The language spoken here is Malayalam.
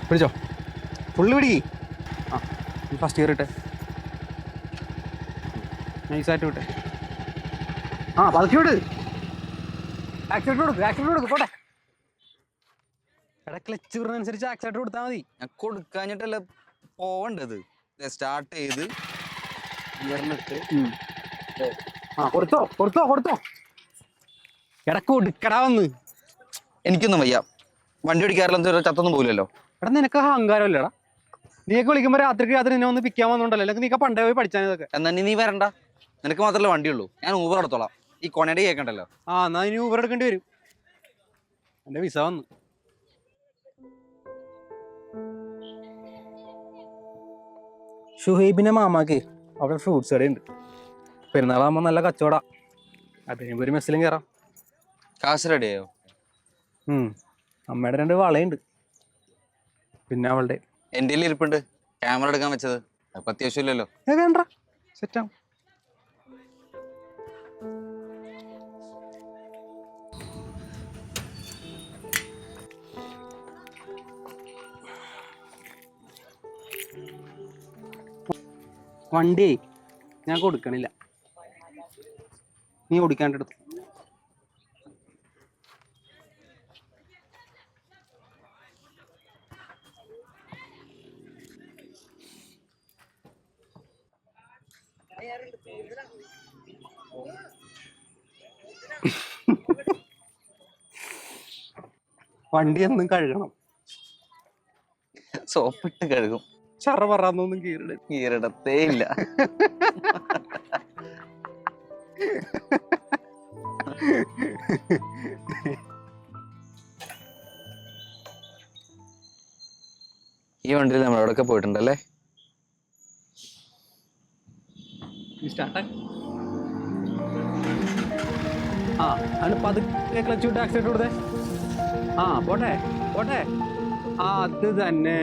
പിടിച്ചോ, ഫുള്ള് പിടി. ആ, ഫസ്റ്റ് ഗിയർ ഇട്ടെ, നൈസായിട്ട് വിട്ടെ. ആ, പതുക്കി വിട്. ആക്സിഡന്റ് കൊടുക്ക് പോട്ടെ. എടാ, ക്ലച്ച് വിടുന്നതനുസരിച്ച് ആക്സിഡന്റ് കൊടുത്താൽ മതി. ഞാൻ കൊടുക്കാഞ്ഞിട്ടല്ല പോവണ്ടത്. സ്റ്റാർട്ട് ചെയ്ത് ഗിയറിലിട്ട് കൊടുത്തോ. എടാ, കൊടുക്കടാ വന്ന്. എനിക്കൊന്നും വയ്യ, വണ്ടി ഓടിക്കാറില്ല, ചത്തൊന്നും പോകില്ലല്ലോ. എടാ, നിനക്ക് അഹങ്കാരമല്ലേടാ? നീയൊക്കെ വിളിക്കുമ്പോൾ രാത്രി നിന്നെ ഒന്ന് പിക്കാൻ വന്നോണ്ടല്ലോ, അല്ലെങ്കിൽ നീക്ക പണ്ടേ പോയി പഠിച്ചാൽ ഇതൊക്കെ. എന്നാ നീ വരണ്ട, നിനക്ക് മാത്രമല്ല വണ്ടിയുള്ളൂ. ഞാൻ ഊബർ എടുത്തോളാം. ഈ കൊണയുടെ കേൾക്കണ്ടല്ലോ. ആ, എന്നാ ഇനി ഊബർ എടുക്കേണ്ടി വരും. എന്റെ വിസ വന്നു. ഷുഹൈബിന്റെ മാമാക്ക് അവിടെ ഫ്രൂട്ട്സ് കടയുണ്ട്. പെരുന്നാളാകുമ്പോൾ നല്ല കച്ചവടാ. അത് കഴിയുമ്പോൾ ഒരു മെസ്സിലും കയറാം. കാശ് റെഡിയായോ? അമ്മയുടെ 2 വളയുണ്ട്, പിന്നെ അവളുടെ. എൻ്റെ ഇരിപ്പുണ്ട്, ക്യാമറ എടുക്കാൻ വെച്ചത്. അപ്പൊ അത്യാവശ്യമില്ലല്ലോ. വേണ്ട, സെറ്റാവും. വണ്ടി ഞാൻ കൊടുക്കണില്ല, നീ ഓടിക്കാണ്ടെടുത്തു. വണ്ടി എന്നും കഴുകണം. സോപ്പിട്ട് കഴുകും. ചറ പറന്നൊന്നും കീറിടത്തേ ഇല്ല. ഈ വണ്ടിയിൽ നമ്മൾ എവിടെയൊക്കെ പോയിട്ടുണ്ടല്ലേ? ആ, അതിന് പതുക്കെ ക്ലച്ച് വിട്ട് ആക്സിഡന്റ് കൊടുത്തേ. ആ, പോട്ടെ. ആ, അത് തന്നെ.